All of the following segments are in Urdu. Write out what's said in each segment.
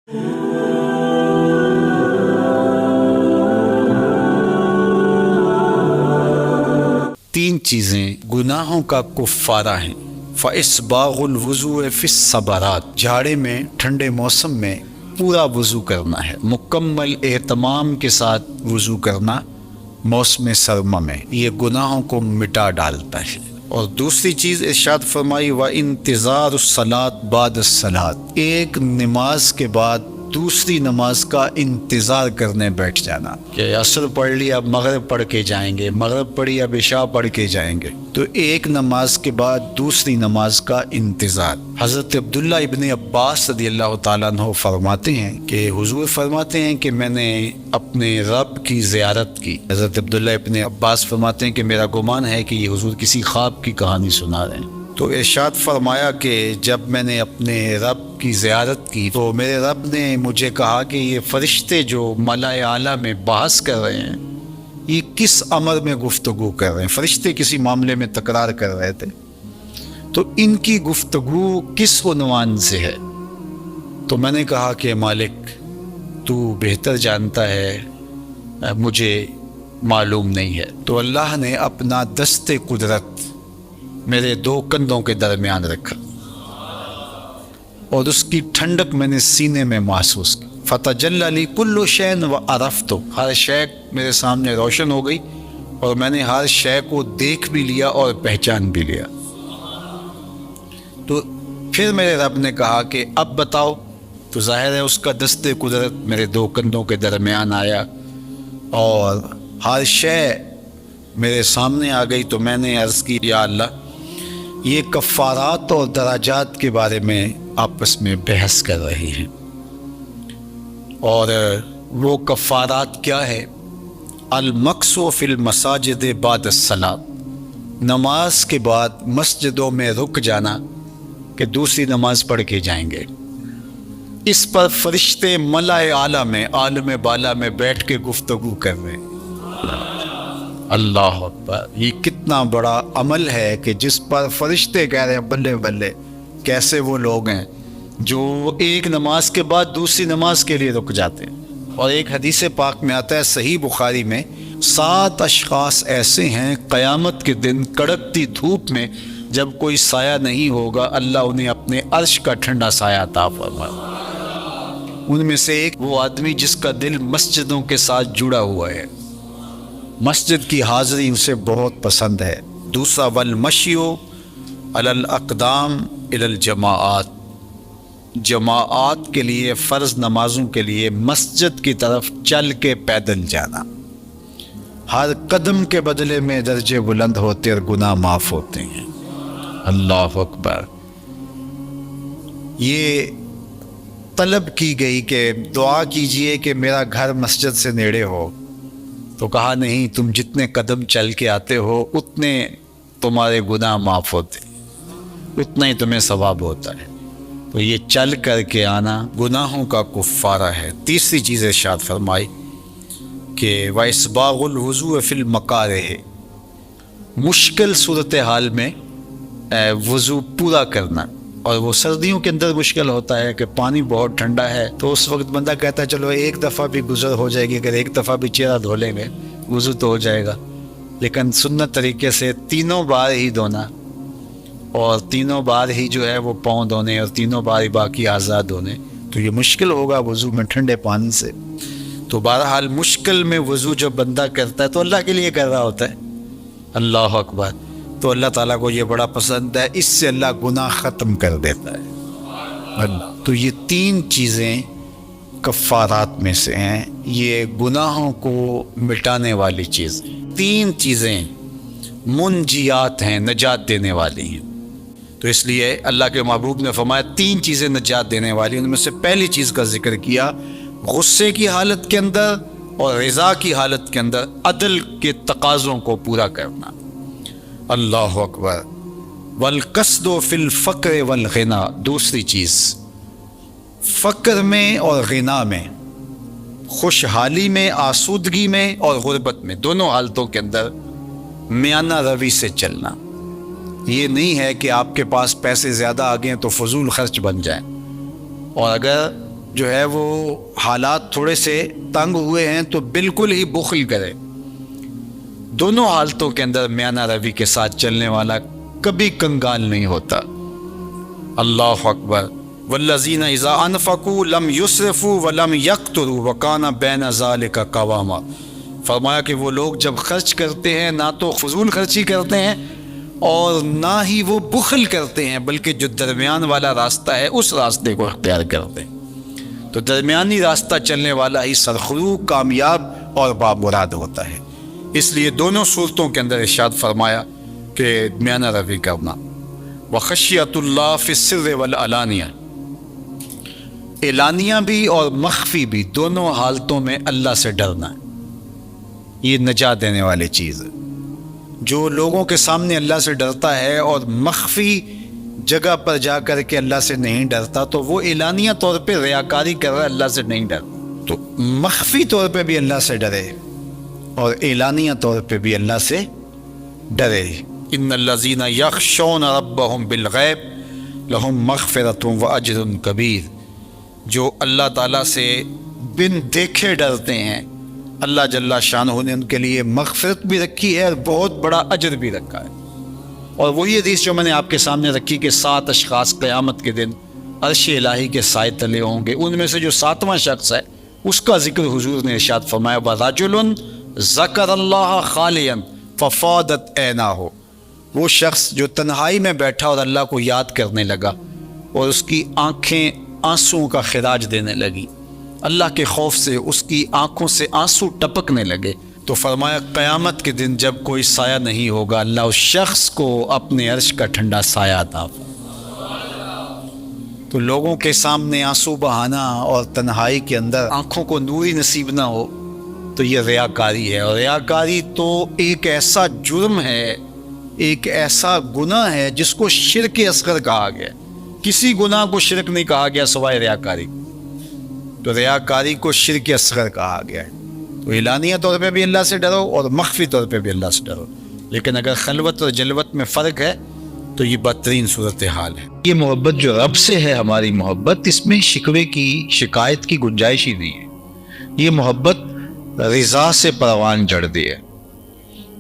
تین چیزیں گناہوں کا کفارہ ہیں۔ فَإِسْبَاغُ الْوُضُوءِ فِي الصَّبَرَاتِ، جھاڑے میں ٹھنڈے موسم میں پورا وضو کرنا ہے، مکمل اہتمام کے ساتھ وضو کرنا موسم سرما میں، یہ گناہوں کو مٹا ڈالتا ہے۔ اور دوسری چیز ارشاد فرمائی وَإِنْتِظَارُ الصَّلَاةِ بَعْدَ الصَّلَاةِ، ایک نماز کے بعد دوسری نماز کا انتظار کرنے بیٹھ جانا، کہ عصر پڑھ لی اب مغرب پڑھ کے جائیں گے، مغرب پڑھی اب عشاء پڑھ کے جائیں گے، تو ایک نماز کے بعد دوسری نماز کا انتظار۔ حضرت عبداللہ ابن عباس رضی اللہ تعالیٰ عنہ فرماتے ہیں کہ حضور فرماتے ہیں کہ میں نے اپنے رب کی زیارت کی۔ حضرت عبداللہ ابن عباس فرماتے ہیں کہ میرا گمان ہے کہ یہ حضور کسی خواب کی کہانی سنا رہے ہیں۔ تو ارشاد فرمایا کہ جب میں نے اپنے رب کی زیارت کی تو میرے رب نے مجھے کہا کہ یہ فرشتے جو ملائے اعلیٰ میں بحث کر رہے ہیں یہ کس امر میں گفتگو کر رہے ہیں، فرشتے کسی معاملے میں تکرار کر رہے تھے، تو ان کی گفتگو کس عنوان سے ہے؟ تو میں نے کہا کہ مالک تو بہتر جانتا ہے، مجھے معلوم نہیں ہے۔ تو اللہ نے اپنا دست قدرت میرے دو کندھوں کے درمیان رکھا اور اس کی ٹھنڈک میں نے سینے میں محسوس کی۔ فَتَجَلَّى لِي كُلُّ شَيْءٍ وَعَرَفْتُ، ہر شے میرے سامنے روشن ہو گئی اور میں نے ہر شے کو دیکھ بھی لیا اور پہچان بھی لیا۔ تو پھر میرے رب نے کہا کہ اب بتاؤ، تو ظاہر ہے اس کا دست قدرت میرے دو کندھوں کے درمیان آیا اور ہر شے میرے سامنے آ گئی۔ تو میں نے عرض کی یا اللہ یہ کفارات اور دراجات کے بارے میں آپس میں بحث کر رہی ہیں، اور وہ کفارات کیا ہے؟ المکث فی المساجد بعد الصلاۃ، نماز کے بعد مسجدوں میں رک جانا کہ دوسری نماز پڑھ کے جائیں گے۔ اس پر فرشتے ملائے اعلیٰ میں عالم بالا میں بیٹھ کے گفتگو کر رہے ہیں۔ اللہ اکبر، یہ کتنا بڑا عمل ہے کہ جس پر فرشتے کہہ رہے ہیں بلے بلے، کیسے وہ لوگ ہیں جو ایک نماز کے بعد دوسری نماز کے لیے رک جاتے ہیں۔ اور ایک حدیث پاک میں آتا ہے صحیح بخاری میں، 7 اشخاص ایسے ہیں قیامت کے دن کڑکتی دھوپ میں جب کوئی سایہ نہیں ہوگا اللہ انہیں اپنے عرش کا ٹھنڈا سایہ عطا فرمائے۔ ان میں سے ایک وہ آدمی جس کا دل مسجدوں کے ساتھ جڑا ہوا ہے، مسجد کی حاضری اسے بہت پسند ہے۔ دوسرا والمشی علی الاقدام الی الجماعات، جماعات کے لیے فرض نمازوں کے لیے مسجد کی طرف چل کے پیدل جانا، ہر قدم کے بدلے میں درجے بلند ہوتے اور گناہ معاف ہوتے ہیں۔ اللہ اکبر، یہ طلب کی گئی کہ دعا کیجئے کہ میرا گھر مسجد سے نیڑے ہو، تو کہا نہیں، تم جتنے قدم چل کے آتے ہو اتنے تمہارے گناہ معاف ہوتے، اتنا ہی تمہیں ثواب ہوتا ہے۔ تو یہ چل کر کے آنا گناہوں کا کفارہ ہے۔ تیسری چیز ارشاد فرمائی کہ وَإِسْبَاغُ الْوُضُوءِ فِي الْمَكَارِهِ، مشکل صورتحال میں وضو پورا کرنا، اور وہ سردیوں کے اندر مشکل ہوتا ہے کہ پانی بہت ٹھنڈا ہے، تو اس وقت بندہ کہتا ہے چلو ایک دفعہ بھی گزر ہو جائے گی، اگر ایک دفعہ بھی چہرہ دھو لیں گے وضو تو ہو جائے گا، لیکن سنت طریقے سے 3 بار ہی دھونا، اور 3 بار ہی جو ہے وہ پاؤں دھونے، اور 3 بار ہی باقی اعضاء دھونے، تو یہ مشکل ہوگا وضو میں ٹھنڈے پانی سے۔ تو بہرحال مشکل میں وضو جو بندہ کرتا ہے تو اللہ کے لیے کر رہا ہوتا ہے۔ اللہ اکبر، تو اللہ تعالیٰ کو یہ بڑا پسند ہے، اس سے اللہ گناہ ختم کر دیتا ہے۔ تو یہ 3 چیزیں کفارات میں سے ہیں، یہ گناہوں کو مٹانے والی چیزیں، 3 چیزیں منجیات ہیں، نجات دینے والی ہیں۔ تو اس لیے اللہ کے محبوب نے فرمایا 3 چیزیں نجات دینے والی، ان میں سے پہلی چیز کا ذکر کیا، غصے کی حالت کے اندر اور رضا کی حالت کے اندر عدل کے تقاضوں کو پورا کرنا۔ اللہ اکبر، والقصد فی الفقر والغنا، دوسری چیز فقر میں اور غنا میں، خوشحالی میں، آسودگی میں اور غربت میں، دونوں حالتوں کے اندر میانہ روی سے چلنا۔ یہ نہیں ہے کہ آپ کے پاس پیسے زیادہ آ گئے تو فضول خرچ بن جائیں، اور اگر جو ہے وہ حالات تھوڑے سے تنگ ہوئے ہیں تو بالکل ہی بخل کرے. دونوں حالتوں کے اندر میانہ روی کے ساتھ چلنے والا کبھی کنگال نہیں ہوتا. اللہ اکبر. والذین اذا انفقوا لم یسرفوا ولم یقتروا وکان بین ذلک قواما. فرمایا کہ وہ لوگ جب خرچ کرتے ہیں نہ تو فضول خرچی کرتے ہیں اور نہ ہی وہ بخل کرتے ہیں، بلکہ جو درمیان والا راستہ ہے اس راستے کو اختیار کرتے ہیں. تو درمیانی راستہ چلنے والا ہی سرخرو، کامیاب اور بامراد ہوتا ہے. اس لیے دونوں صورتوں کے اندر ارشاد فرمایا کہ میانہ روی کرنا. وخشیت اللہ فی السر والعلانیہ، اعلانیہ بھی اور مخفی بھی دونوں حالتوں میں اللہ سے ڈرنا ہے. یہ نجات دینے والی چیز ہے. جو لوگوں کے سامنے اللہ سے ڈرتا ہے اور مخفی جگہ پر جا کر کے اللہ سے نہیں ڈرتا تو وہ اعلانیہ طور پہ ریاکاری کر رہا ہے، اللہ سے نہیں ڈرتا. تو مخفی طور پہ بھی اللہ سے ڈرے اور اعلانیہ طور پہ بھی اللہ سے ڈرے. ان الذین یخشون ربهم بالغیب لہم مغفرۃ واجر کبیر. جو اللہ تعالیٰ سے بن دیکھے ڈرتے ہیں، اللہ جل شانہ نے ان کے لیے مغفرت بھی رکھی ہے اور بہت بڑا اجر بھی رکھا ہے. اور وہی حدیث جو میں نے آپ کے سامنے رکھی کہ 7 اشخاص قیامت کے دن عرش الہی کے سائے تلے ہوں گے. ان میں سے جو 7واں شخص ہے اس کا ذکر حضور نے ارشاد فرمایا وَرَجُلٌ ذَكَرَ اللَّهَ خَالِيًا فَفَاضَتْ عَيْنَاهُ. وہ شخص جو تنہائی میں بیٹھا اور اللہ کو یاد کرنے لگا اور اس کی آنکھیں آنسوؤں کا خراج دینے لگی، اللہ کے خوف سے اس کی آنکھوں سے آنسو ٹپکنے لگے. تو فرمایا قیامت کے دن جب کوئی سایہ نہیں ہوگا اللہ اس شخص کو اپنے عرش کا ٹھنڈا سایہ عطا فرمائے. تو لوگوں کے سامنے آنسو بہانا اور تنہائی کے اندر آنکھوں کو نوری نصیب نہ ہو تو یہ ریاکاری ہے. اور ریاکاری تو ایک ایسا جرم ہے، ایک ایسا گناہ ہے جس کو شرک اصغر کہا گیا. کسی گناہ کو شرک نہیں کہا گیا سوائے ریاکاری. تو ریاکاری کو شرک اصغر کہا گیا ہے. تو اعلانیہ طور پہ بھی اللہ سے ڈرو اور مخفی طور پہ بھی اللہ سے ڈرو. لیکن اگر خلوت اور جلوت میں فرق ہے تو یہ بدترین صورتحال ہے. یہ محبت جو رب سے ہے ہماری محبت، اس میں شکوے کی شکایت کی گنجائش ہی نہیں ہے. یہ محبت رضا سے پروان چڑھ دی ہے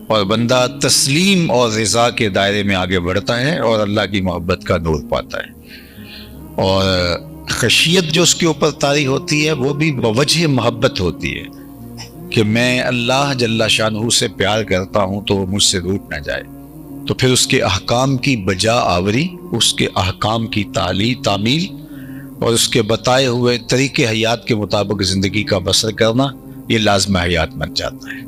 اور بندہ تسلیم اور رضا کے دائرے میں آگے بڑھتا ہے اور اللہ کی محبت کا نور پاتا ہے. اور خشیت جو اس کے اوپر طاری ہوتی ہے وہ بھی بوجہ محبت ہوتی ہے کہ میں اللہ جل شانہ سے پیار کرتا ہوں تو وہ مجھ سے روٹ نہ جائے. تو پھر اس کے احکام کی بجا آوری، اس کے احکام کی تعمیل اور اس کے بتائے ہوئے طریقے حیات کے مطابق زندگی کا بسر کرنا یہ لازم حیات بن جاتا ہے.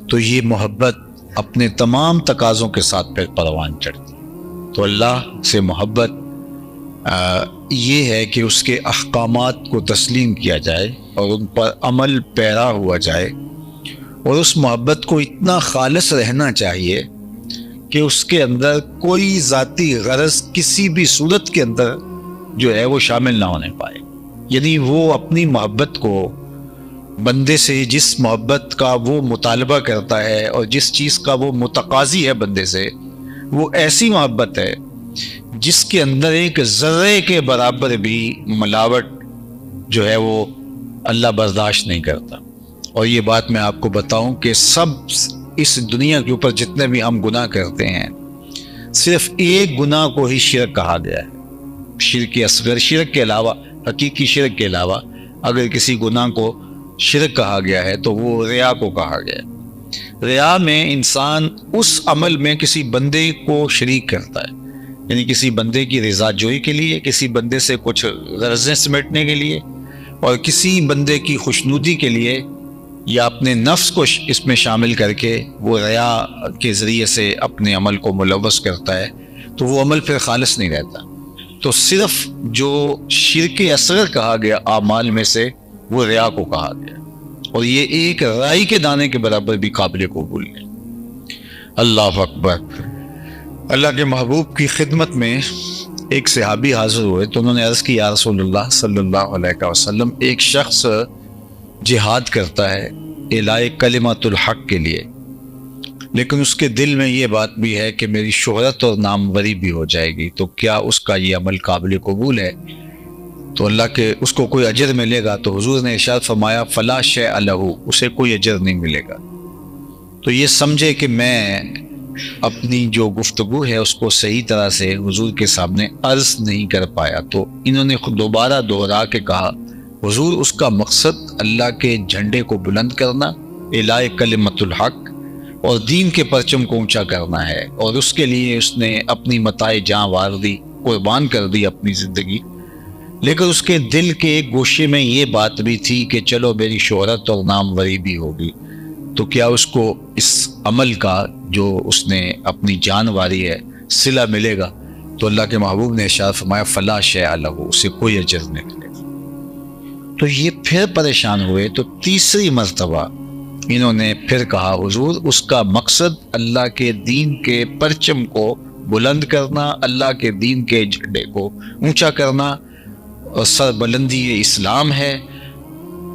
تو یہ محبت اپنے تمام تقاضوں کے ساتھ پھر پروان چڑھتی. تو اللہ سے محبت یہ ہے کہ اس کے احکامات کو تسلیم کیا جائے اور ان پر عمل پیرا ہوا جائے. اور اس محبت کو اتنا خالص رہنا چاہیے کہ اس کے اندر کوئی ذاتی غرض کسی بھی صورت کے اندر جو ہے وہ شامل نہ ہونے پائے. یعنی وہ اپنی محبت کو بندے سے جس محبت کا وہ مطالبہ کرتا ہے اور جس چیز کا وہ متقاضی ہے بندے سے، وہ ایسی محبت ہے جس کے اندر ایک ذرے کے برابر بھی ملاوٹ جو ہے وہ اللہ برداشت نہیں کرتا. اور یہ بات میں آپ کو بتاؤں کہ سب اس دنیا کے اوپر جتنے بھی ہم گناہ کرتے ہیں صرف ایک گناہ کو ہی شرک کہا گیا ہے، شرک اصغر. شرک کے علاوہ، حقیقی شرک کے علاوہ اگر کسی گناہ کو شرک کہا گیا ہے تو وہ ریا کو کہا گیا ہے. ریا میں انسان اس عمل میں کسی بندے کو شریک کرتا ہے، یعنی کسی بندے کی رضا جوئی کے لیے، کسی بندے سے کچھ غرضیں سمیٹنے کے لیے اور کسی بندے کی خوشنودی کے لیے یا اپنے نفس کو اس میں شامل کر کے وہ ریا کے ذریعے سے اپنے عمل کو ملوث کرتا ہے. تو وہ عمل پھر خالص نہیں رہتا. تو صرف جو شرک اصغر کہا گیا اعمال میں سے وہ ریا کو کہا گیا اور یہ ایک رائی کے دانے کے برابر بھی قابل قبول ہے. اللہ اکبر. اللہ کے محبوب کی خدمت میں ایک صحابی حاضر ہوئے تو انہوں نے عرض کی یا رسول اللہ صلی اللہ علیہ وسلم، ایک شخص جہاد کرتا ہے اعلاء کلمۃ الحق کے لیے، لیکن اس کے دل میں یہ بات بھی ہے کہ میری شہرت اور ناموری بھی ہو جائے گی، تو کیا اس کا یہ عمل قابل قبول ہے؟ تو اللہ کے اس کو کوئی اجر ملے گا، تو حضور نے ارشاد فرمایا فلا شیء لہ، اسے کوئی اجر نہیں ملے گا۔ تو یہ سمجھے کہ میں اپنی جو گفتگو ہے اس کو صحیح طرح سے حضور کے سامنے عرض نہیں کر پایا، تو انہوں نے خود دوبارہ دوہرا کے کہا حضور اس کا مقصد اللہ کے جھنڈے کو بلند کرنا، اعلاء کلمۃ الحق اور دین کے پرچم کو اونچا کرنا ہے، اور اس کے لیے اس نے اپنی متاع جاں وار دی، قربان کر دی اپنی زندگی۔ لیکن اس کے دل کے ایک گوشے میں یہ بات بھی تھی کہ چلو میری شہرت اور ناموری بھی ہوگی، تو کیا اس کو اس عمل کا جو اس نے اپنی جان واری ہے صلہ ملے گا؟ تو اللہ کے محبوب نے ارشاد فرمایا فلا شیء لہ، اسے کوئی اجر نہیں ملے گا۔ تو یہ پھر پریشان ہوئے، تو تیسری مرتبہ انہوں نے پھر کہا حضور اس کا مقصد اللہ کے دین کے پرچم کو بلند کرنا، اللہ کے دین کے جھنڈے کو اونچا کرنا اور سر بلندی اسلام ہے،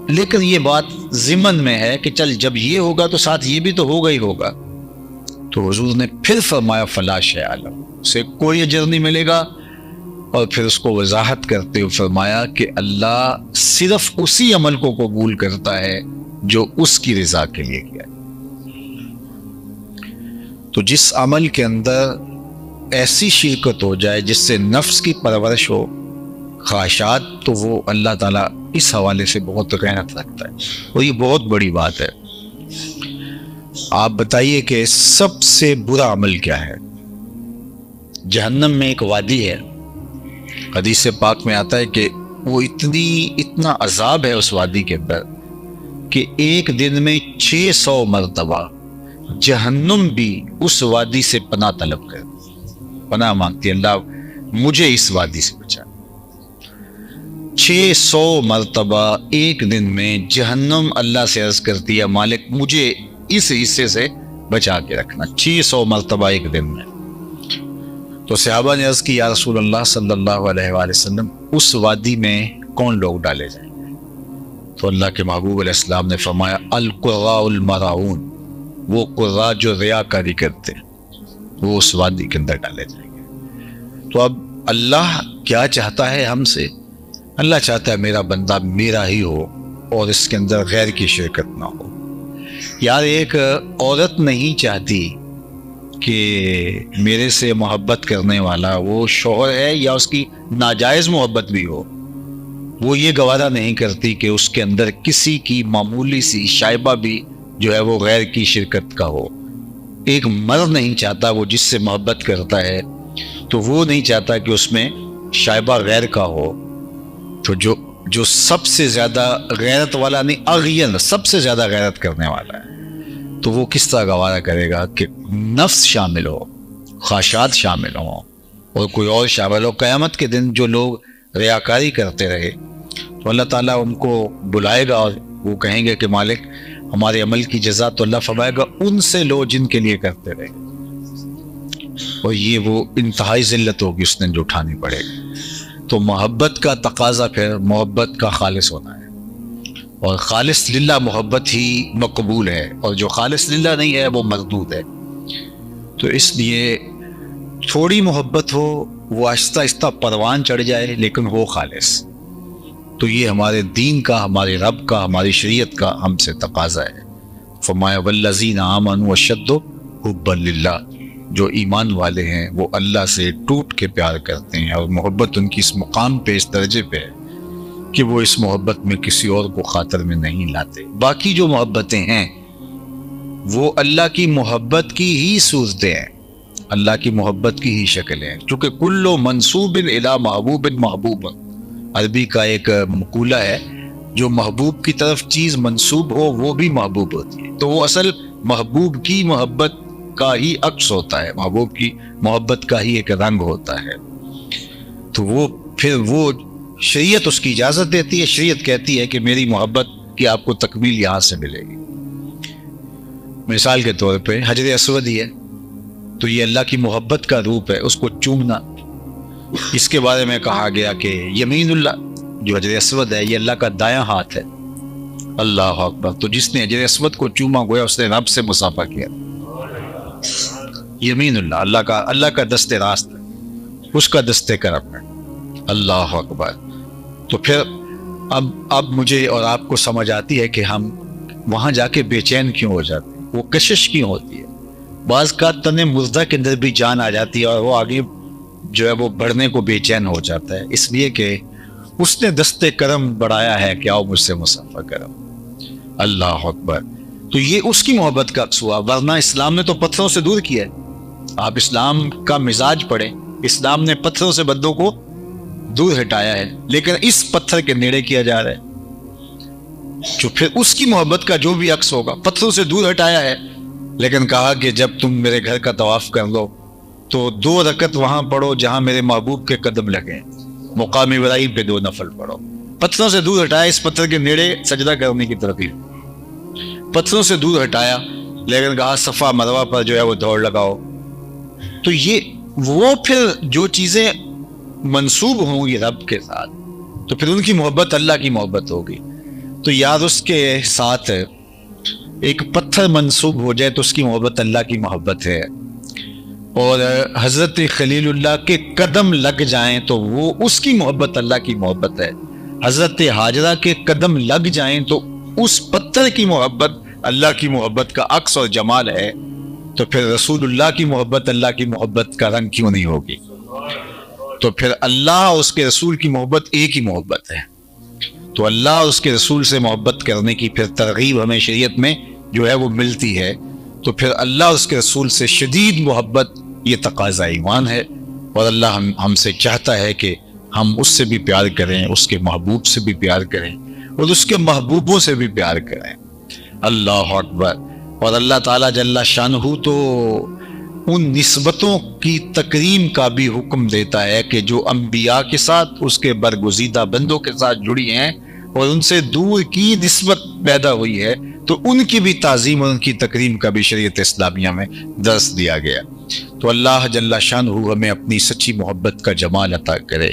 لیکن یہ بات ضمن میں ہے کہ چل جب یہ ہوگا تو ساتھ یہ بھی تو ہوگا ہی ہوگا۔ تو حضور نے پھر فرمایا فلا شیء لہ، اسے کوئی اجر نہیں ملے گا، اور پھر اس کو وضاحت کرتے ہوئے فرمایا کہ اللہ صرف اسی عمل کو قبول کرتا ہے جو اس کی رضا کے لیے کیا ہے۔ تو جس عمل کے اندر ایسی شرکت ہو جائے جس سے نفس کی پرورش ہو، خواہشات، تو وہ اللہ تعالیٰ اس حوالے سے بہت غیرت رکھتا ہے، اور یہ بہت بڑی بات ہے۔ آپ بتائیے کہ سب سے برا عمل کیا ہے؟ جہنم میں ایک وادی ہے، حدیث پاک میں آتا ہے کہ وہ اتنا عذاب ہے اس وادی کے اندر کہ ایک دن میں 600 مرتبہ جہنم بھی اس وادی سے پناہ طلب کر پناہ مانگتی ہے، اللہ مجھے اس وادی سے بچا۔ 600 مرتبہ ایک دن میں جہنم اللہ سے عرض کرتی ہے مالک مجھے اس حصے سے بچا کے رکھنا، 600 مرتبہ ایک دن میں۔ تو صحابہ نے عرض کی یا رسول اللہ صلی اللہ علیہ وآلہ وسلم اس وادی میں کون لوگ ڈالے جائیں گے؟ تو اللہ کے محبوب علیہ السلام نے فرمایا القراء المراؤون، وہ قراء جو ریاکاری کرتے ہیں وہ اس وادی کے اندر ڈالے جائیں گے۔ تو اب اللہ کیا چاہتا ہے ہم سے؟ اللہ چاہتا ہے میرا بندہ میرا ہی ہو اور اس کے اندر غیر کی شرکت نہ ہو۔ یار ایک عورت نہیں چاہتی کہ میرے سے محبت کرنے والا وہ شوہر ہے یا اس کی ناجائز محبت بھی ہو، وہ یہ گوارا نہیں کرتی کہ اس کے اندر کسی کی معمولی سی شائبہ بھی جو ہے وہ غیر کی شرکت کا ہو۔ ایک مرد نہیں چاہتا، وہ جس سے محبت کرتا ہے تو وہ نہیں چاہتا کہ اس میں شائبہ غیر کا ہو۔ تو جو سب سے زیادہ غیرت والا نہیں اغین سب سے زیادہ غیرت کرنے والا ہے، تو وہ کس طرح گوارا کرے گا کہ نفس شامل ہو، خواہشات شامل ہوں اور کوئی اور شامل ہو؟ قیامت کے دن جو لوگ ریاکاری کرتے رہے تو اللہ تعالیٰ ان کو بلائے گا اور وہ کہیں گے کہ مالک ہمارے عمل کی جزا، تو اللہ فرمائے گا ان سے لو جن کے لیے کرتے رہے، اور یہ وہ انتہائی ذلت ہوگی اس نے جو اٹھانی پڑے گی۔ تو محبت کا تقاضا پھر محبت کا خالص ہونا ہے، اور خالص للہ محبت ہی مقبول ہے، اور جو خالص للہ نہیں ہے وہ مردود ہے۔ تو اس لیے تھوڑی محبت ہو، وہ آہستہ آہستہ پروان چڑھ جائے، لیکن ہو خالص۔ تو یہ ہمارے دین کا، ہمارے رب کا، ہماری شریعت کا ہم سے تقاضا ہے۔ فرمایا والذین آمنوا اشد حبا للہ، جو ایمان والے ہیں وہ اللہ سے ٹوٹ کے پیار کرتے ہیں، اور محبت ان کی اس مقام پہ، اس درجے پہ ہے کہ وہ اس محبت میں کسی اور کو خاطر میں نہیں لاتے۔ باقی جو محبتیں ہیں وہ اللہ کی محبت کی ہی صورتیں ہیں، اللہ کی محبت کی ہی شکلیں ہیں، چونکہ کل منصوب الی محبوب محبوب، عربی کا ایک مقولہ ہے جو محبوب کی طرف چیز منصوب ہو وہ بھی محبوب ہوتی ہے، تو وہ اصل محبوب کی محبت کا ہی عکس ہوتا ہے، محبوب کی محبت کا ہی ایک رنگ ہوتا ہے۔ تو وہ پھر وہ شریعت اس کی اجازت دیتی ہے، شریعت کہتی ہے کہ میری محبت کی آپ کو تکمیل یہاں سے ملے گی۔ مثال کے طور پہ حجر اسود ہی ہے، تو یہ اللہ کی محبت کا روپ ہے، اس کو چومنا، اس کے بارے میں کہا گیا کہ یمین اللہ، جو حجر اسود ہے یہ اللہ کا دایاں ہاتھ ہے۔ اللہ اکبر! تو جس نے حجر اسود کو چوما گویا اس نے رب سے مصافحہ کیا۔ یمین اللہ، اللہ کا دست راست، اس کا دست کرم ہے۔ اللہ اکبر! تو پھر اب مجھے اور آپ کو سمجھ آتی ہے کہ ہم وہاں جا کے بے چین کیوں ہو جاتے ہیں، وہ کشش کیوں ہوتی ہے۔ بعض کا تن مردہ کے اندر بھی جان آ جاتی ہے اور وہ آگے جو ہے وہ بڑھنے کو بے چین ہو جاتا ہے، اس لیے کہ اس نے دستے کرم بڑھایا ہے کہ آؤ مجھ سے مصافحہ کرو۔ اللہ اکبر۔ تو یہ اس کی محبت کا عکس ہوا، ورنہ اسلام نے تو پتھروں سے دور کیا ہے۔ آپ اسلام کا مزاج پڑھیں، اسلام نے پتھروں سے بندوں کو دور ہٹایا ہے، لیکن اس پتھر کے نیڑے کیا جا رہا ہے، جو پھر اس کی محبت کا جو بھی عکس ہوگا۔ پتھروں سے دور ہٹایا ہے، لیکن کہا کہ جب تم میرے گھر کا طواف کر لو تو 2 رکعت وہاں پڑھو جہاں میرے محبوب کے قدم لگیں، مقام ابراہیم پہ 2 نفل پڑھو۔ پتھروں سے دور ہٹایا، اس پتھر کے نیڑے سجدہ کرنے کی ترغیب، پتھروں سے دور ہٹایا، لیکن کہا صفا مروہ پر جو ہے وہ دوڑ لگاؤ۔ تو یہ وہ پھر جو چیزیں منسوب ہوں گی رب کے ساتھ، تو پھر ان کی محبت اللہ کی محبت ہوگی۔ تو یار اس کے ساتھ ایک پتھر منسوب ہو جائے تو اس کی محبت اللہ کی محبت ہے، اور حضرت خلیل اللہ کے قدم لگ جائیں تو وہ اس کی محبت اللہ کی محبت ہے، حضرت حاجرہ کے قدم لگ جائیں تو اس پتھر کی محبت اللہ کی محبت کا عکس اور جمال ہے، تو پھر رسول اللہ کی محبت اللہ کی محبت کا رنگ کیوں نہیں ہوگی؟ تو پھر اللہ اور اس کے رسول کی محبت ایک ہی محبت ہے۔ تو اللہ اور اس کے رسول سے محبت کرنے کی پھر ترغیب ہمیں شریعت میں جو ہے وہ ملتی ہے۔ تو پھر اللہ اور اس کے رسول سے شدید محبت یہ تقاضا ایمان ہے، اور اللہ ہم سے چاہتا ہے کہ ہم اس سے بھی پیار کریں، اس کے محبوب سے بھی پیار کریں، اور اس کے محبوبوں سے بھی پیار کریں۔ اللہ اکبر۔ اور اللہ تعالیٰ جل شانہ تو ان نسبتوں کی تکریم کا بھی حکم دیتا ہے کہ جو انبیاء کے ساتھ، اس کے برگزیدہ بندوں کے ساتھ جڑی ہیں اور ان سے دور کی نسبت پیدا ہوئی ہے، تو ان کی بھی تعظیم اور ان کی تکریم کا بھی شریعت اسلامیہ میں درس دیا گیا۔ تو اللہ جل شانہ ہمیں اپنی سچی محبت کا جمال عطا کرے۔